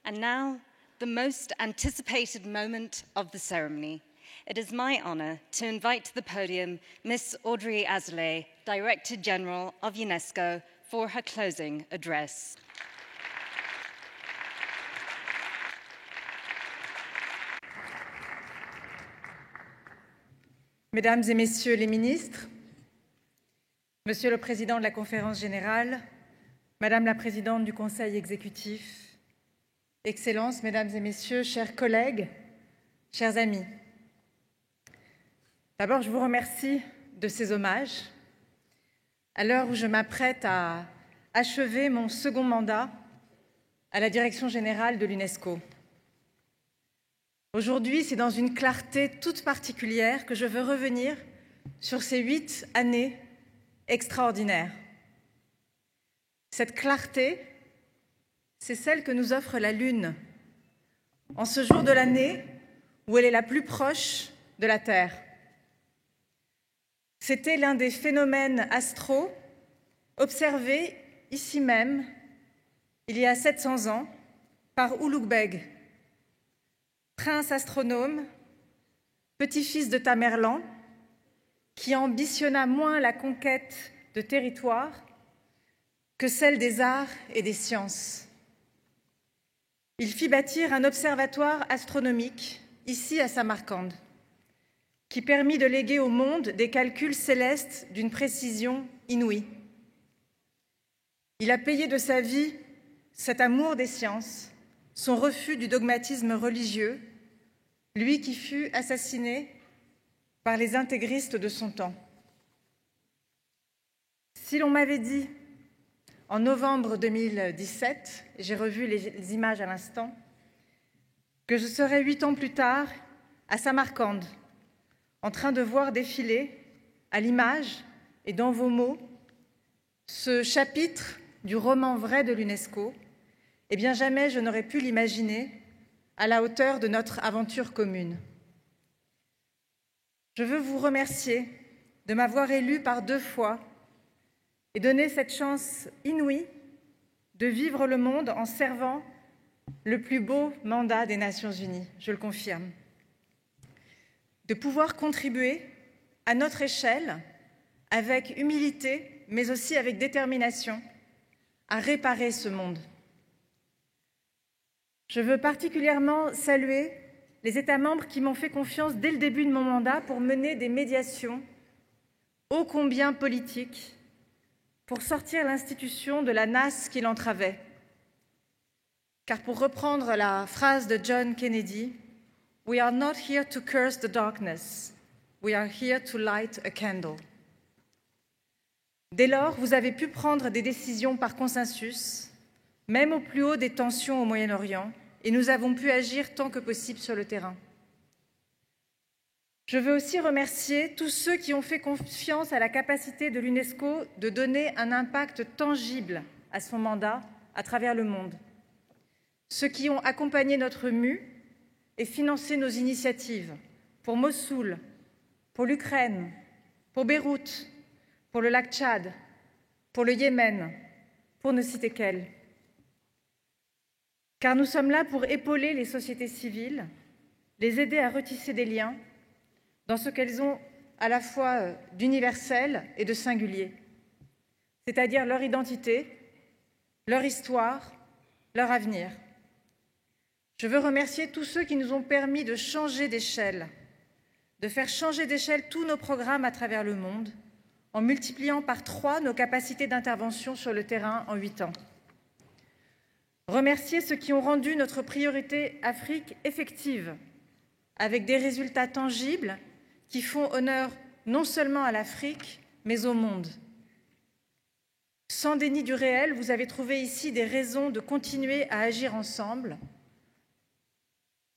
And now, the most anticipated moment of the ceremony. It is my honor to invite to the podium Ms. Audrey Azoulay, Director General of UNESCO, for her closing address. Mesdames et Messieurs les ministres, Monsieur le Président de la Conférence générale, Madame la Présidente du Conseil exécutif, Excellences, Mesdames et Messieurs, chers collègues, chers amis. D'abord, je vous remercie de ces hommages. À l'heure où je m'apprête à achever mon second mandat à la direction générale de l'UNESCO. Aujourd'hui, c'est dans une clarté toute particulière que je veux revenir sur ces 8 années extraordinaires. Cette clarté, c'est celle que nous offre la Lune, en ce jour de l'année où elle est la plus proche de la Terre. C'était l'un des phénomènes astraux observés ici même, il y a 700 ans, par Ulugh Beg, prince astronome, petit-fils de Tamerlan, qui ambitionna moins la conquête de territoires que celle des arts et des sciences. Il fit bâtir un observatoire astronomique, ici à Samarcande, qui permit de léguer au monde des calculs célestes d'une précision inouïe. Il a payé de sa vie cet amour des sciences, son refus du dogmatisme religieux, lui qui fut assassiné par les intégristes de son temps. Si l'on m'avait dit en novembre 2017, j'ai revu les images à l'instant, que je serais 8 ans plus tard à Samarcande, en train de voir défiler à l'image et dans vos mots ce chapitre du roman vrai de l'UNESCO, eh bien jamais je n'aurais pu l'imaginer à la hauteur de notre aventure commune. Je veux vous remercier de m'avoir élu par 2 fois et donner cette chance inouïe de vivre le monde en servant le plus beau mandat des Nations Unies, je le confirme. De pouvoir contribuer à notre échelle, avec humilité, mais aussi avec détermination, à réparer ce monde. Je veux particulièrement saluer les États membres qui m'ont fait confiance dès le début de mon mandat pour mener des médiations ô combien politiques pour sortir l'institution de la nasse qui l'entravait. Car pour reprendre la phrase de John Kennedy, « We are not here to curse the darkness, we are here to light a candle ». Dès lors, vous avez pu prendre des décisions par consensus, même au plus haut des tensions au Moyen-Orient, et nous avons pu agir tant que possible sur le terrain. Je veux aussi remercier tous ceux qui ont fait confiance à la capacité de l'UNESCO de donner un impact tangible à son mandat à travers le monde. Ceux qui ont accompagné notre mue et financé nos initiatives pour Mossoul, pour l'Ukraine, pour Beyrouth, pour le lac Tchad, pour le Yémen, pour ne citer qu'elles. Car nous sommes là pour épauler les sociétés civiles, les aider à retisser des liens dans ce qu'elles ont à la fois d'universel et de singulier, c'est-à-dire leur identité, leur histoire, leur avenir. Je veux remercier tous ceux qui nous ont permis de changer d'échelle, de faire changer d'échelle tous nos programmes à travers le monde, en multipliant par 3 nos capacités d'intervention sur le terrain en 8 ans. Remercier ceux qui ont rendu notre priorité Afrique effective, avec des résultats tangibles qui font honneur non seulement à l'Afrique, mais au monde. Sans déni du réel, vous avez trouvé ici des raisons de continuer à agir ensemble,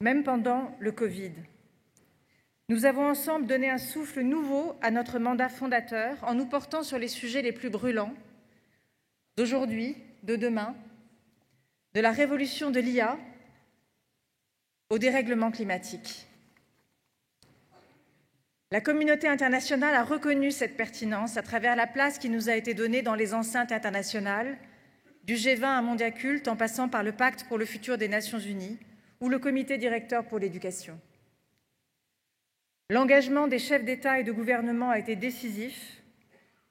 même pendant le Covid. Nous avons ensemble donné un souffle nouveau à notre mandat fondateur en nous portant sur les sujets les plus brûlants d'aujourd'hui, de demain, de la révolution de l'IA au dérèglement climatique. La communauté internationale a reconnu cette pertinence à travers la place qui nous a été donnée dans les enceintes internationales, du G20 à Mondiaculte, en passant par le Pacte pour le futur des Nations Unies ou le Comité directeur pour l'éducation. L'engagement des chefs d'État et de gouvernement a été décisif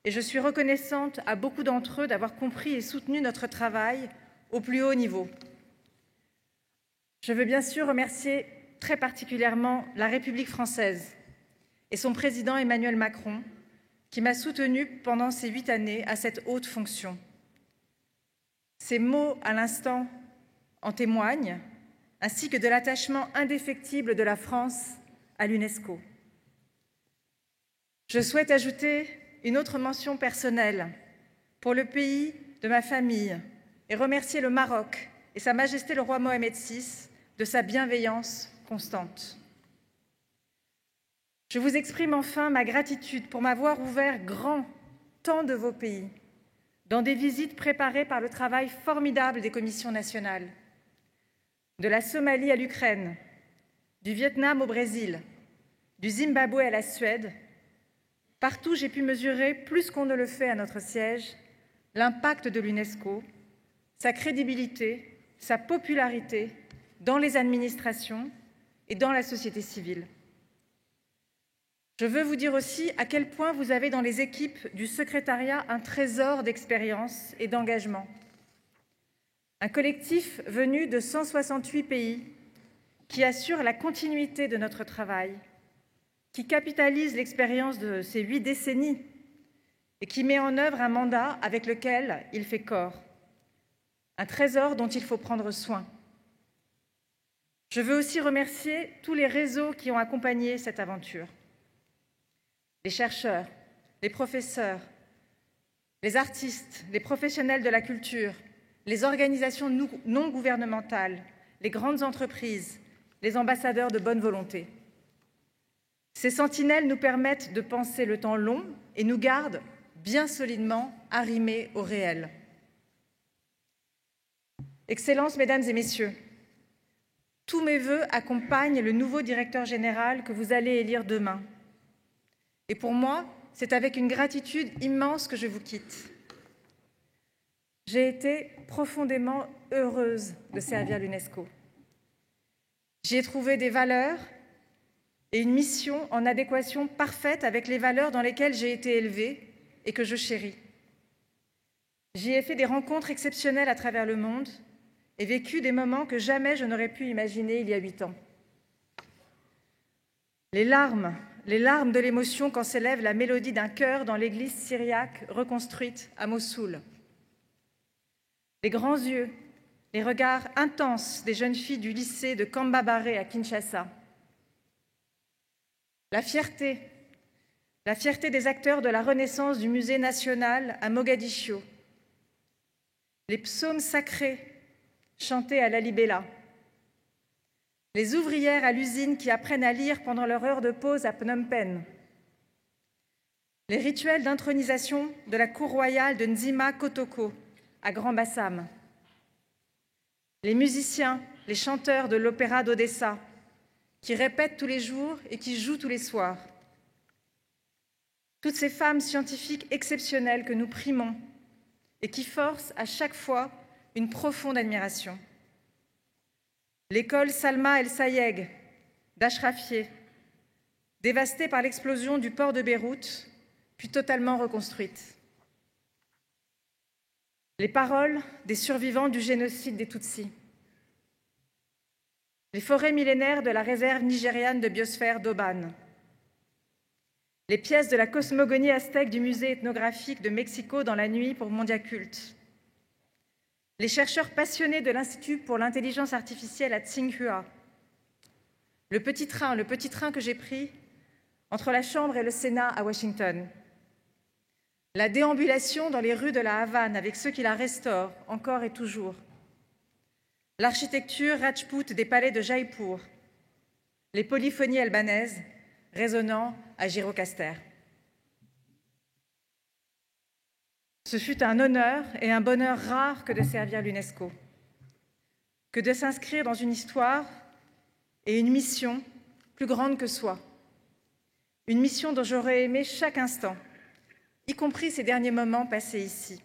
et je suis reconnaissante à beaucoup d'entre eux d'avoir compris et soutenu notre travail au plus haut niveau. Je veux bien sûr remercier très particulièrement la République française et son président Emmanuel Macron, qui m'a soutenue pendant ces 8 années à cette haute fonction. Ces mots à l'instant en témoignent, ainsi que de l'attachement indéfectible de la France à l'UNESCO. Je souhaite ajouter une autre mention personnelle pour le pays de ma famille et remercier le Maroc et Sa Majesté le roi Mohamed VI de sa bienveillance constante. Je vous exprime enfin ma gratitude pour m'avoir ouvert grand tant de vos pays dans des visites préparées par le travail formidable des commissions nationales. De la Somalie à l'Ukraine, du Vietnam au Brésil, du Zimbabwe à la Suède, partout j'ai pu mesurer, plus qu'on ne le fait à notre siège, l'impact de l'UNESCO, sa crédibilité, sa popularité dans les administrations et dans la société civile. Je veux vous dire aussi à quel point vous avez dans les équipes du secrétariat un trésor d'expérience et d'engagement. Un collectif venu de 168 pays qui assure la continuité de notre travail, qui capitalise l'expérience de ces 8 décennies et qui met en œuvre un mandat avec lequel il fait corps. Un trésor dont il faut prendre soin. Je veux aussi remercier tous les réseaux qui ont accompagné cette aventure. Les chercheurs, les professeurs, les artistes, les professionnels de la culture, les organisations non gouvernementales, les grandes entreprises, les ambassadeurs de bonne volonté. Ces sentinelles nous permettent de penser le temps long et nous gardent bien solidement arrimés au réel. Excellences, Mesdames et Messieurs, tous mes vœux accompagnent le nouveau directeur général que vous allez élire demain. Et pour moi, c'est avec une gratitude immense que je vous quitte. J'ai été profondément heureuse de servir l'UNESCO. J'y ai trouvé des valeurs et une mission en adéquation parfaite avec les valeurs dans lesquelles j'ai été élevée et que je chéris. J'y ai fait des rencontres exceptionnelles à travers le monde et vécu des moments que jamais je n'aurais pu imaginer il y a 8 ans. Les larmes de l'émotion quand s'élève la mélodie d'un chœur dans l'église syriaque reconstruite à Mossoul. Les grands yeux, les regards intenses des jeunes filles du lycée de Kambabare à Kinshasa. La fierté des acteurs de la Renaissance du Musée national à Mogadiscio. Les psaumes sacrés chantés à Lalibela. Les ouvrières à l'usine qui apprennent à lire pendant leur heure de pause à Phnom Penh. Les rituels d'intronisation de la cour royale de Nzima Kotoko à Grand-Bassam. Les musiciens, les chanteurs de l'opéra d'Odessa qui répètent tous les jours et qui jouent tous les soirs. Toutes ces femmes scientifiques exceptionnelles que nous primons et qui forcent à chaque fois une profonde admiration. L'école Salma El Sayeg d'Ashrafieh, dévastée par l'explosion du port de Beyrouth, puis totalement reconstruite. Les paroles des survivants du génocide des Tutsis. Les forêts millénaires de la réserve nigériane de biosphère d'Oban. Les pièces de la cosmogonie aztèque du musée ethnographique de Mexico dans la nuit pour Mondiaculte. Les chercheurs passionnés de l'Institut pour l'intelligence artificielle à Tsinghua. Le petit train que j'ai pris entre la Chambre et le Sénat à Washington. La déambulation dans les rues de la Havane avec ceux qui la restaurent encore et toujours. L'architecture rajpoute des palais de Jaipur. Les polyphonies albanaises résonnant à Gjirokastër. Ce fut un honneur et un bonheur rare que de servir l'UNESCO, que de s'inscrire dans une histoire et une mission plus grande que soi. Une mission dont j'aurais aimé chaque instant, y compris ces derniers moments passés ici.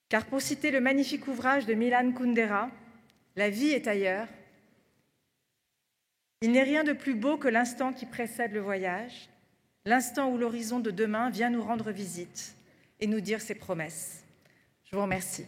Car pour citer le magnifique ouvrage de Milan Kundera, « La vie est ailleurs », il n'est rien de plus beau que l'instant qui précède le voyage, l'instant où l'horizon de demain vient nous rendre visite et nous dire ses promesses. Je vous remercie.